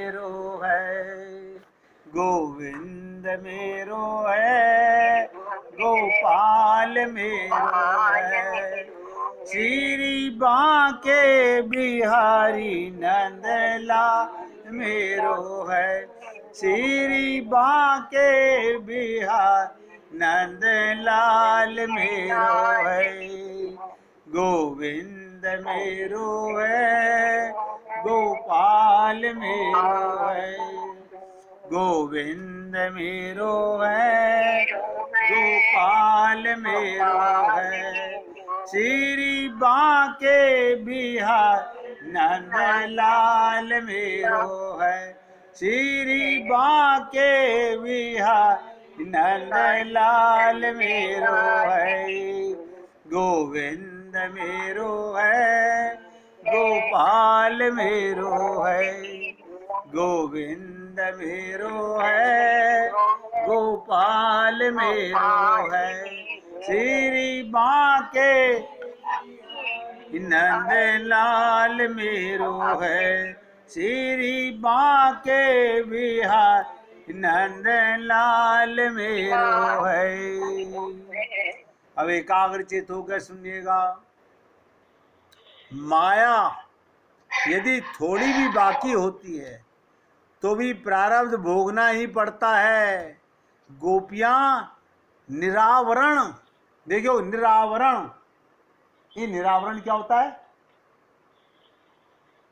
मेरो है, गोविंद मेरो है, गोपाल मेरो है। श्री बांके बिहारी नंदलाल मेरो है, श्री बांके बिहारी नंदलाल मेरो है। गोविंद मेरो है, गोपाल मेरो है, गोविंद मेरो है, गोपाल मेरो है। श्री बांके बिहारी नंदलाल मेरो है, श्री बांके बिहारी नंदलाल मेरो है। गोविंद मेरो है, गोपाल मेरो है, गोविंद मेरो है, गोपाल मेरो है। श्री बांके नंदलाल मेरो है, श्री बांके बिहारी नंदलाल मेरो है। अब एकाग्रचित होकर सुनिएगा। माया यदि थोड़ी भी बाकी होती है तो भी प्रारब्ध भोगना ही पड़ता है। गोपियां निरावरण, देखो निरावरण, ये निरावरण क्या होता है?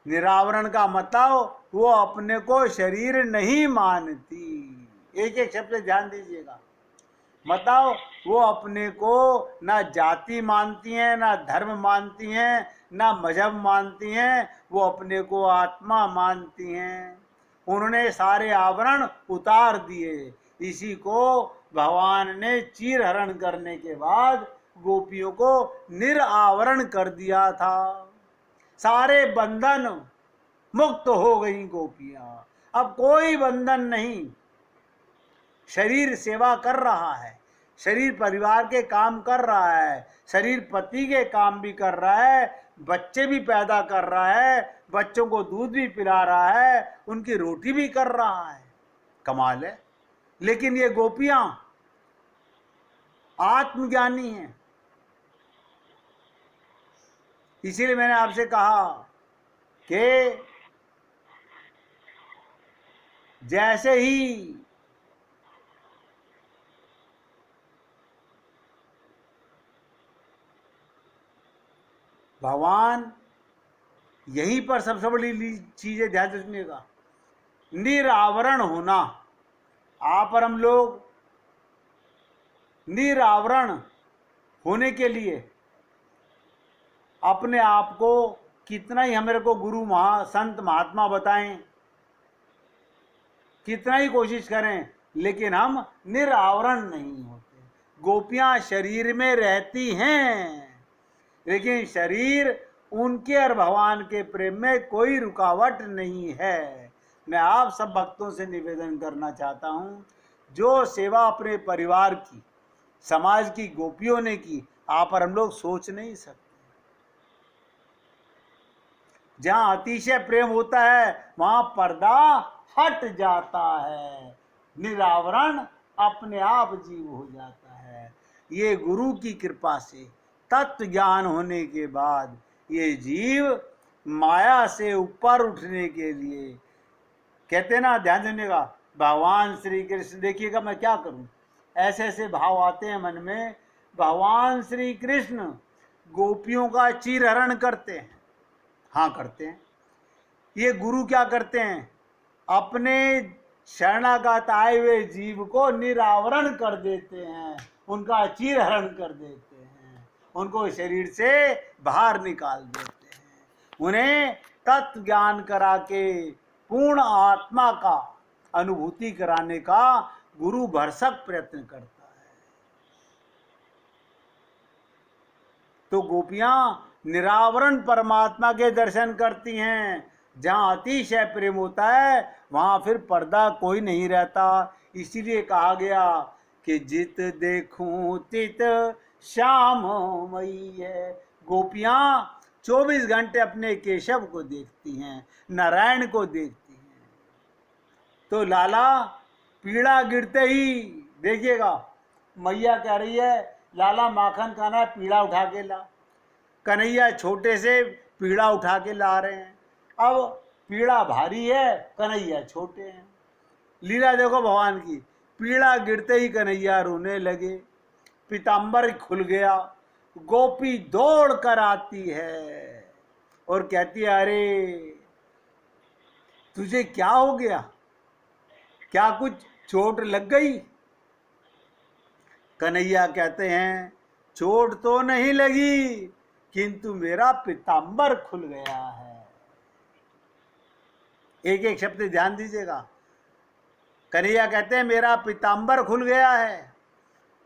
निरावरण का मतलब वो अपने को शरीर नहीं मानती। एक एक शब्द ध्यान दीजिएगा। मतलब वो अपने को ना जाति मानती हैं, ना धर्म मानती हैं, ना मजहब मानती हैं, वो अपने को आत्मा मानती हैं। उन्होंने सारे आवरण उतार दिए। इसी को भगवान ने चीर हरण करने के बाद गोपियों को निरावरण कर दिया था। सारे बंधन मुक्त हो गई गोपियां, अब कोई बंधन नहीं। शरीर सेवा कर रहा है, शरीर परिवार के काम कर रहा है, शरीर पति के काम भी कर रहा है, बच्चे भी पैदा कर रहा है, बच्चों को दूध भी पिला रहा है, उनकी रोटी भी कर रहा है। कमाल है। लेकिन ये गोपियां आत्मज्ञानी हैं। इसीलिए मैंने आपसे कहा कि जैसे ही भगवान, यहीं पर सबसे बड़ी चीज है, ध्यान रखिएगा, निरावरण होना। आप और हम लोग निरावरण होने के लिए अपने आप को कितना ही हमारे को गुरु संत महात्मा बताएं, कितना ही कोशिश करें, लेकिन हम निरावरण नहीं होते। गोपियां शरीर में रहती हैं, लेकिन शरीर उनके और भगवान के प्रेम में कोई रुकावट नहीं है। मैं आप सब भक्तों से निवेदन करना चाहता हूं, जो सेवा अपने परिवार की, समाज की गोपियों ने की, आप और हम लोग सोच नहीं सकते। जहां अतिशय प्रेम होता है वहां पर्दा हट जाता है, निरावरण अपने आप जीव हो जाता है। ये गुरु की कृपा से तत्व ज्ञान होने के बाद ये जीव माया से ऊपर उठने के लिए, कहते ना, ध्यान देने का, भगवान श्री कृष्ण, देखिएगा मैं क्या करूं, ऐसे ऐसे भाव आते हैं मन में। भगवान श्री कृष्ण गोपियों का चीरहरण करते हैं, हाँ करते हैं। ये गुरु क्या करते हैं? अपने शरणागत आए हुए जीव को निरावरण कर देते हैं, उनका चीरहरण कर देते हैं, उनको शरीर से बाहर निकाल देते हैं। उन्हें तत्व ज्ञान करा के पूर्ण आत्मा का अनुभूति कराने का गुरु भरसक प्रयत्न करता है। तो गोपियां निरावरण परमात्मा के दर्शन करती हैं। जहां अतिशय प्रेम होता है वहां फिर पर्दा कोई नहीं रहता। इसीलिए कहा गया कि जित देखूं तित श्याम मई है। गोपियां 24 घंटे अपने केशव को देखती हैं, नारायण को देखती हैं। तो लाला पीड़ा गिरते ही, देखिएगा मैया कह रही है लाला माखन खाना है, पीड़ा उठा के ला। कन्हैया छोटे से पीड़ा उठा के ला रहे हैं। अब पीड़ा भारी है, कन्हैया छोटे हैं। लीला देखो भगवान की, पीड़ा गिरते ही कन्हैया रोने लगे, पीताम्बर खुल गया, गोपी दौड़ कर आती है और कहती है अरे तुझे क्या हो गया, क्या कुछ चोट लग गई? कन्हैया कहते हैं चोट तो नहीं लगी, किंतु मेरा पीताम्बर खुल गया है। एक एक शब्द ध्यान दीजिएगा। कन्हैया कहते हैं मेरा पीताम्बर खुल गया है।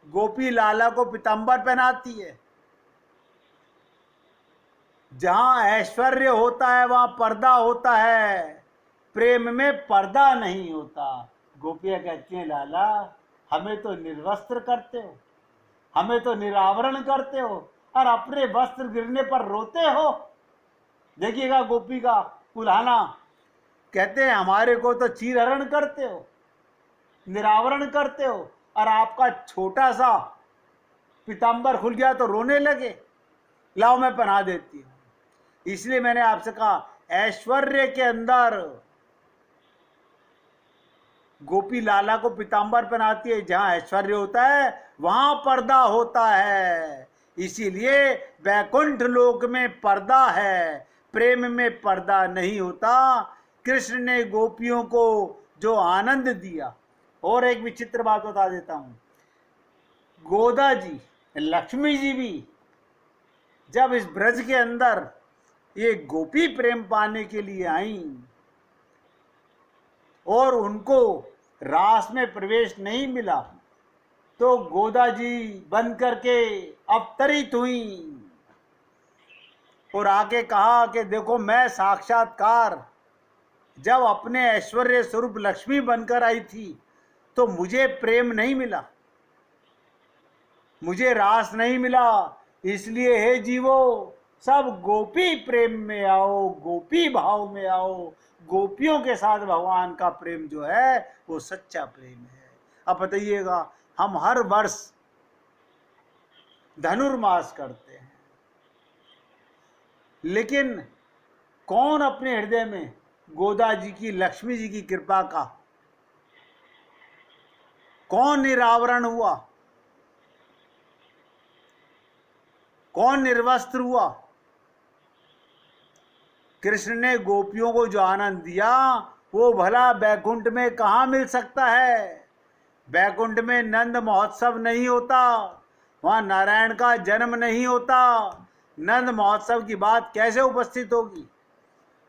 गोपी लाला को पीताम्बर पहनाती है। जहां ऐश्वर्य होता है वहां पर्दा होता है, प्रेम में पर्दा नहीं होता। गोपियां कहती हैं लाला हमें तो निर्वस्त्र करते हो, हमें तो निरावरण करते हो और अपने वस्त्र गिरने पर रोते हो। देखिएगा गोपी का कुल्हाना, कहते हैं हमारे को तो चीरहरण करते हो, निरावरण करते हो, और आपका छोटा सा पीताम्बर खुल गया तो रोने लगे। लाओ मैं पहना देती हूं। इसलिए मैंने आपसे कहा ऐश्वर्य के अंदर गोपी लाला को पीताम्बर पहनाती है, जहां ऐश्वर्य होता है वहां पर्दा होता है। इसीलिए वैकुंठ लोक में पर्दा है, प्रेम में पर्दा नहीं होता। कृष्ण ने गोपियों को जो आनंद दिया, और एक विचित्र बात बता देता हूं, गोदा जी, लक्ष्मी जी भी जब इस ब्रज के अंदर ये गोपी प्रेम पाने के लिए आई और उनको रास में प्रवेश नहीं मिला, तो गोदा जी बन करके अवतरित हुई और आके कहा कि देखो मैं साक्षात्कार जब अपने ऐश्वर्य स्वरूप लक्ष्मी बनकर आई थी तो मुझे प्रेम नहीं मिला, मुझे रास नहीं मिला। इसलिए हे जीवो सब गोपी प्रेम में आओ, गोपी भाव में आओ। गोपियों के साथ भगवान का प्रेम जो है वो सच्चा प्रेम है। अब बताइएगा हम हर वर्ष धनुर्मास करते हैं, लेकिन कौन अपने हृदय में गोदा जी की, लक्ष्मी जी की कृपा का कौन निरावरण हुआ, कौन निर्वस्त्र हुआ? कृष्ण ने गोपियों को जो आनंद दिया वो भला वैकुंठ में कहाँ मिल सकता है? वैकुंठ में नंद महोत्सव नहीं होता, वहां नारायण का जन्म नहीं होता। नंद महोत्सव की बात कैसे उपस्थित होगी?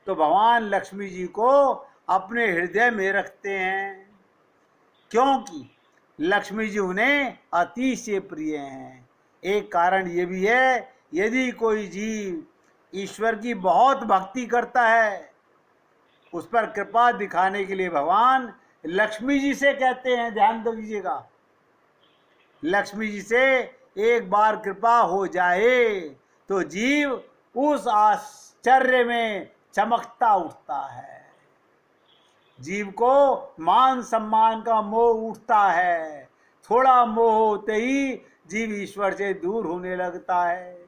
तो भगवान लक्ष्मी जी को अपने हृदय में रखते हैं, क्योंकि लक्ष्मी जी उन्हें अति से प्रिय हैं। एक कारण ये भी है, यदि कोई जीव ईश्वर की बहुत भक्ति करता है, उस पर कृपा दिखाने के लिए भगवान लक्ष्मी जी से कहते हैं, ध्यान दीजिएगा, लक्ष्मी जी से एक बार कृपा हो जाए तो जीव उस आश्चर्य में चमकता उठता है। जीव को मान सम्मान का मोह उठता है, थोड़ा मोह होते ही जीव ईश्वर से दूर होने लगता है।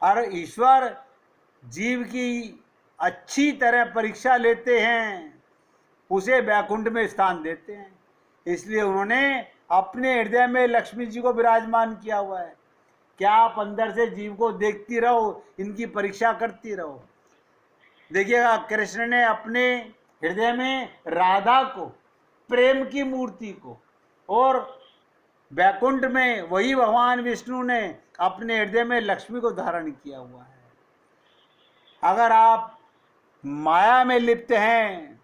और ईश्वर जीव की अच्छी तरह परीक्षा लेते हैं, उसे वैकुंठ में स्थान देते हैं। इसलिए उन्होंने अपने हृदय में लक्ष्मी जी को विराजमान किया हुआ है। क्या आप अंदर से जीव को देखती रहो, इनकी परीक्षा करती रहो। देखिएगा कृष्ण ने अपने हृदय में राधा को, प्रेम की मूर्ति को, और वैकुंठ में वही भगवान विष्णु ने अपने हृदय में लक्ष्मी को धारण किया हुआ है। अगर आप माया में लिप्त हैं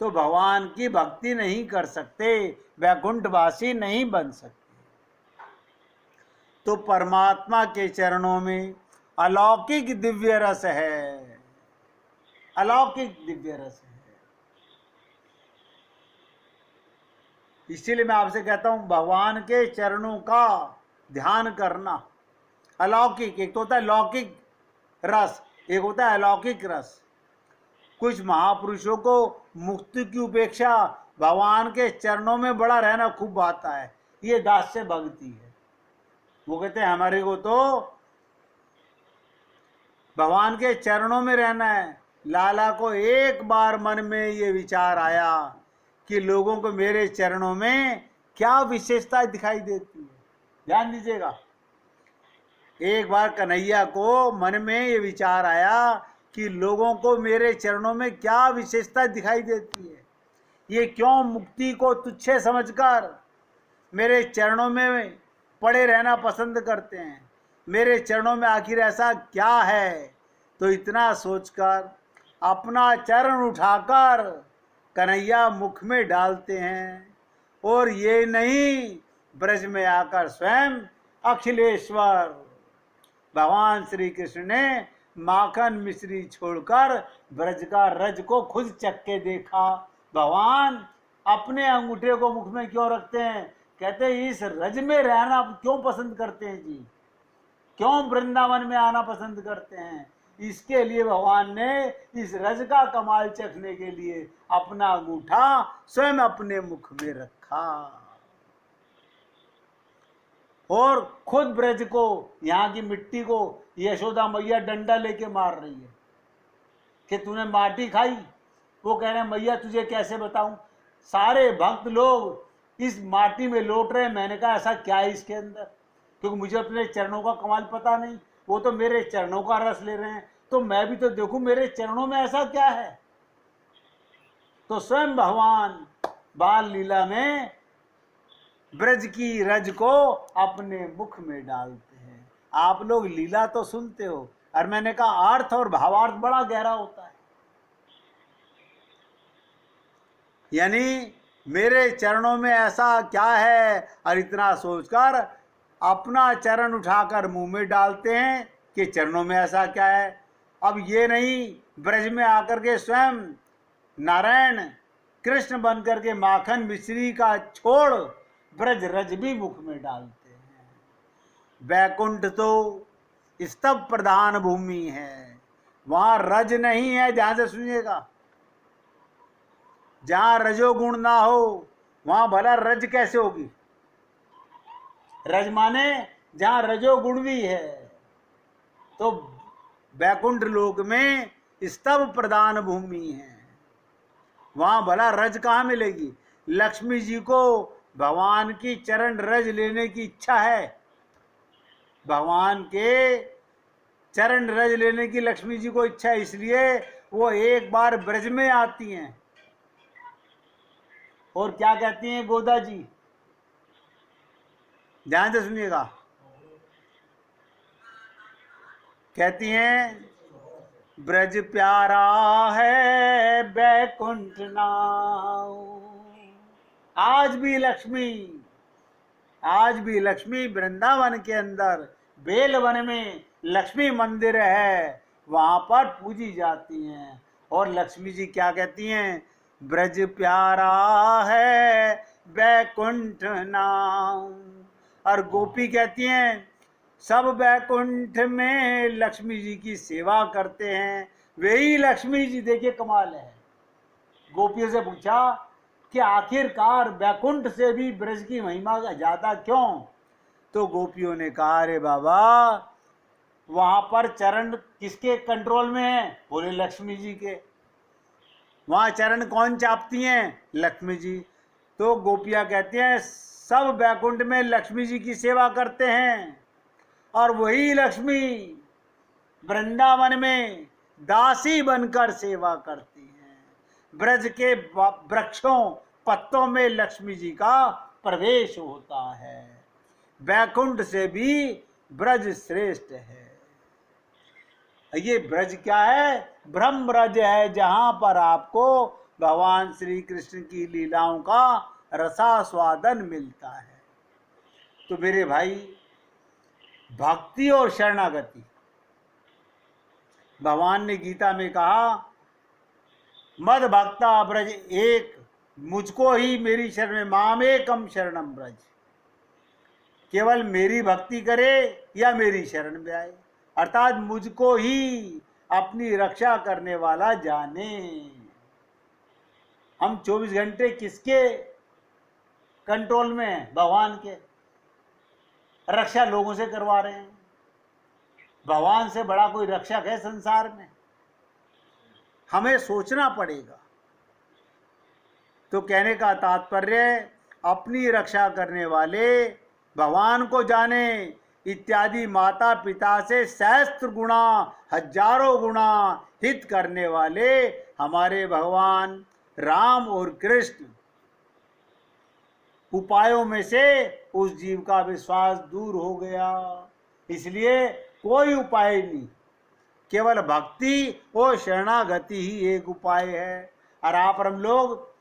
तो भगवान की भक्ति नहीं कर सकते, वैकुंठवासी नहीं बन सकते। तो परमात्मा के चरणों में अलौकिक दिव्य रस है, अलौकिक दिव्य रस है। इसीलिए मैं आपसे कहता हूं भगवान के चरणों का ध्यान करना। अलौकिक, एक तो होता है लौकिक रस, एक होता है अलौकिक रस। कुछ महापुरुषों को मुक्ति की उपेक्षा भगवान के चरणों में बड़ा रहना खूब आता है, ये दास्य भक्ति है। वो कहते हैं हमारे को तो भगवान के चरणों में रहना है। लाला को एक बार मन में ये विचार आया कि लोगों को मेरे चरणों में क्या विशेषता दिखाई देती है। ध्यान दीजिएगा, एक बार कन्हैया को मन में ये विचार आया कि लोगों को मेरे चरणों में क्या विशेषता दिखाई देती है, ये क्यों मुक्ति को तुच्छ समझकर मेरे चरणों में पड़े रहना पसंद करते हैं, मेरे चरणों में आखिर ऐसा क्या है। तो इतना सोचकर अपना चरण उठाकर कन्हैया मुख में डालते हैं, और ये नहीं ब्रज में आकर स्वयं अखिलेश्वर भगवान श्री कृष्ण ने माखन मिश्री छोड़कर ब्रज का रज को खुद चख के देखा। भगवान अपने अंगूठे को मुख में क्यों रखते हैं? कहते इस रज में रहना क्यों पसंद करते हैं जी, क्यों वृंदावन में आना पसंद करते हैं? इसके लिए भगवान ने इस रज का कमाल चखने के लिए अपना अंगूठा स्वयं अपने मुख में रखा, और खुद ब्रज को, यहाँ की मिट्टी को यशोदा मैया डंडा लेके मार रही है कि तूने माटी खाई। वो कह रहे हैं मैया तुझे कैसे बताऊं, सारे भक्त लोग इस माटी में लौट रहे हैं। मैंने कहा ऐसा क्या है इसके अंदर, क्योंकि मुझे अपने चरणों का कमाल पता नहीं, वो तो मेरे चरणों का रस ले रहे हैं, तो मैं भी तो देखूं मेरे चरणों में ऐसा क्या है। तो स्वयं भगवान बाल लीला में ब्रज की रज को अपने मुख में डालते हैं। आप लोग लीला तो सुनते हो, और मैंने कहा अर्थ और भावार्थ बड़ा गहरा होता है। यानी मेरे चरणों में ऐसा क्या है, और इतना सोचकर अपना चरण उठाकर मुंह में डालते हैं कि चरणों में ऐसा क्या है। अब ये नहीं ब्रज में आकर के स्वयं नारायण कृष्ण बन करके माखन मिश्री का छोड़ ब्रज रज भी मुख में डालते हैं। बैकुंठ तो स्तव प्रधान भूमि है, वहां रज नहीं है। ध्यान से सुनिएगा, जहां रजोगुण ना हो वहां भला रज कैसे होगी। रज माने जहां रजोगुण भी है। तो बैकुंठ लोक में स्तव प्रधान भूमि है, वहां भला रज कहाँ मिलेगी। लक्ष्मी जी को भगवान की चरण रज लेने की इच्छा है, भगवान के चरण रज लेने की लक्ष्मी जी को इच्छा है, इसलिए वो एक बार ब्रज में आती हैं और क्या कहती हैं गोदा जी, ध्यान से सुनिएगा, कहती हैं ब्रज प्यारा है बैकुंठ नाऊ। आज भी लक्ष्मी वृंदावन के अंदर बेलवन में लक्ष्मी मंदिर है, वहां पर पूजी जाती हैं। और लक्ष्मी जी क्या कहती हैं, ब्रज प्यारा है बैकुंठ नाऊ। और गोपी कहती हैं सब बैकुंठ में लक्ष्मी जी की सेवा करते हैं, वही लक्ष्मी जी। देखिए कमाल है, गोपियों से पूछा कि आखिरकार बैकुंठ से भी ब्रज की महिमा ज्यादा क्यों। तो गोपियों ने कहा अरे बाबा वहां पर चरण किसके कंट्रोल में है, बोले लक्ष्मी जी के। वहां चरण कौन चापती हैं, लक्ष्मी जी। तो गोपियां कहती हैं सब बैकुंठ में लक्ष्मी जी की सेवा करते हैं, और वही लक्ष्मी वृंदावन में दासी बनकर सेवा करती हैं। ब्रज के वृक्षों पत्तों में लक्ष्मी जी का प्रवेश होता है। बैकुंठ से भी ब्रज श्रेष्ठ है। ये ब्रज क्या है, ब्रह्म ब्रज है, जहां पर आपको भगवान श्री कृष्ण की लीलाओं का रसास्वादन मिलता है। तो मेरे भाई भक्ति और शरणागति, भगवान ने गीता में कहा मद भक्ता ब्रज एक, मुझको ही मेरी शरण में, माम एकम शरणम ब्रज। केवल मेरी भक्ति करे या मेरी शरण में आए, अर्थात मुझको ही अपनी रक्षा करने वाला जाने। हम 24 घंटे किसके कंट्रोल में हैं? भगवान के। रक्षा लोगों से करवा रहे हैं। भगवान से बड़ा कोई रक्षक है संसार में? हमें सोचना पड़ेगा। तो कहने का तात्पर्य, अपनी रक्षा करने वाले भगवान को जाने इत्यादि माता पिता से सहस्त्र गुणा, हजारों गुणा हित करने वाले हमारे भगवान राम और कृष्ण। उपायों में से उस जीव का विश्वास दूर हो गया, इसलिए कोई उपाय नहीं, केवल भक्ति और शरणागति ही एक उपाय है। और आप हम लोग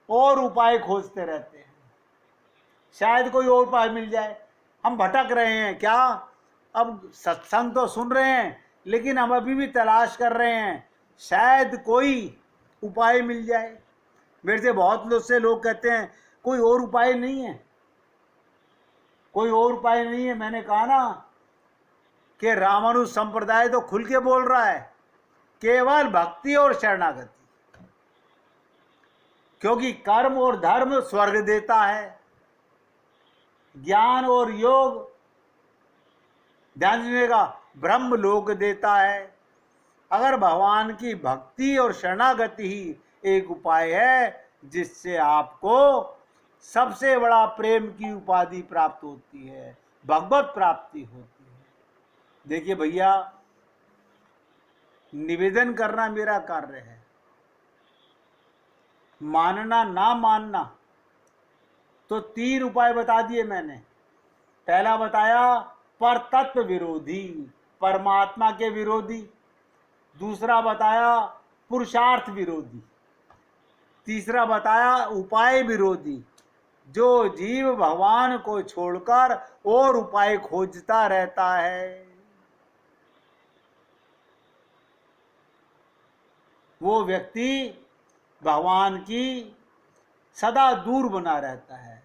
और उपाय खोजते रहते हैं, शायद कोई और उपाय मिल जाए। हम भटक रहे हैं क्या? अब सत्संग तो सुन रहे हैं, लेकिन हम अभी भी तलाश कर रहे हैं, शायद कोई उपाय मिल जाए। मेरे से बहुत लोग कहते हैं कोई और उपाय नहीं है, कोई और उपाय नहीं है। मैंने कहा ना कि रामानुज संप्रदाय तो खुल के बोल रहा है, केवल भक्ति और शरणागति। क्योंकि कर्म और धर्म स्वर्ग देता है, ज्ञान और योग, ध्यान दीजिएगा, ब्रह्म लोक देता है। अगर भगवान की भक्ति और शरणागति ही एक उपाय है जिससे आपको सबसे बड़ा प्रेम की उपाधि प्राप्त होती है, भगवत प्राप्ति होती है। देखिए भैया, निवेदन करना मेरा कार्य है, मानना ना मानना। तो 3 उपाय बता दिए मैंने। पहला बताया पर तत्व विरोधी, परमात्मा के विरोधी। दूसरा बताया पुरुषार्थ विरोधी। तीसरा बताया उपाय विरोधी, जो जीव भगवान को छोड़कर और उपाय खोजता रहता है, वो व्यक्ति भगवान की सदा दूर बना रहता है।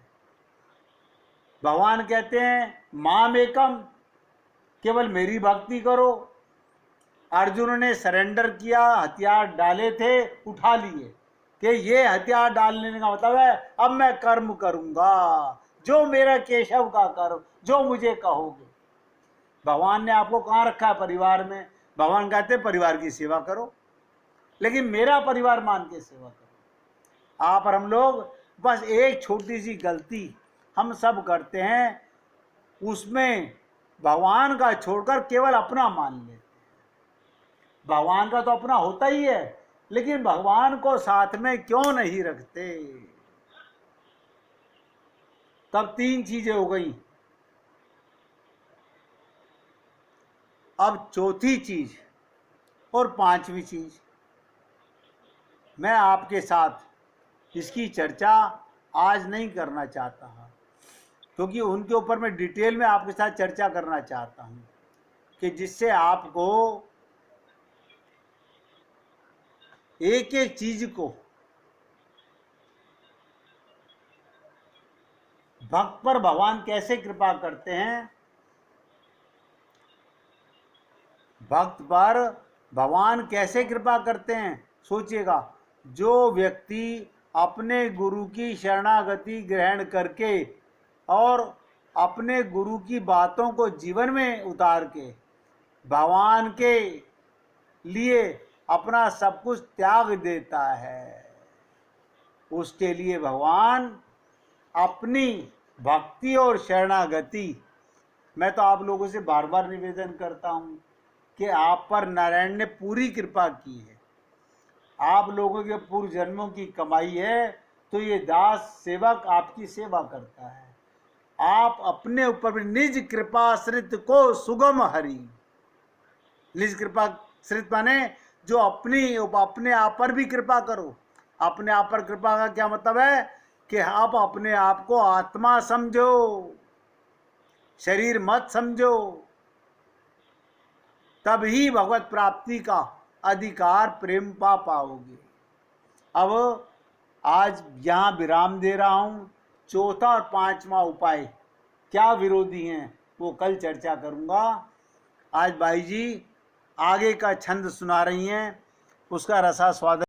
भगवान कहते हैं माम एकम, केवल मेरी भक्ति करो। अर्जुन ने सरेंडर किया, हथियार डाले थे, उठा लिए कि ये हथियार डालने का मतलब है अब मैं कर्म करूंगा, जो मेरा केशव का कर्म, जो मुझे कहोगे। भगवान ने आपको कहाँ रखा है? परिवार में। भगवान कहते हैं परिवार की सेवा करो, लेकिन मेरा परिवार मान के सेवा करो। आप और हम लोग बस एक छोटी सी गलती हम सब करते हैं, उसमें भगवान का छोड़कर केवल अपना मान लेते हैं। भगवान का तो अपना होता ही है, लेकिन भगवान को साथ में क्यों नहीं रखते? तब 3 चीजें हो गई। अब चौथी चीज और 5वीं चीज मैं आपके साथ इसकी चर्चा आज नहीं करना चाहता हूं, क्योंकि उनके ऊपर मैं डिटेल में आपके साथ चर्चा करना चाहता हूं कि जिससे आपको एक एक चीज को भक्त पर भगवान कैसे कृपा करते हैं, भक्त पर भगवान कैसे कृपा करते हैं। सोचिएगा, जो व्यक्ति अपने गुरु की शरणागति ग्रहण करके और अपने गुरु की बातों को जीवन में उतार के भगवान के लिए अपना सब कुछ त्याग देता है, उसके लिए भगवान अपनी भक्ति और शरणागति, मैं तो आप लोगों से बार बार निवेदन करता हूं कि आप पर नारायण ने पूरी कृपा की है, आप लोगों के पूर्व जन्मों की कमाई है, तो ये दास सेवक आपकी सेवा करता है। आप अपने ऊपर भी निज कृपाश्रित को सुगम हरि, निज कृपाश्रित माने जो अपने आप पर भी कृपा करो। अपने आप पर कृपा का क्या मतलब है कि आप अपने आप को आत्मा समझो, शरीर मत समझो, तभी भगवत प्राप्ति का अधिकार प्रेम पा पाओगे। अब आज यहाँ विराम दे रहा हूँ। चौथा और 5वां उपाय क्या विरोधी हैं वो कल चर्चा करूँगा। आज भाई जी आगे का छंद सुना रही हैं, उसका रसास्वादन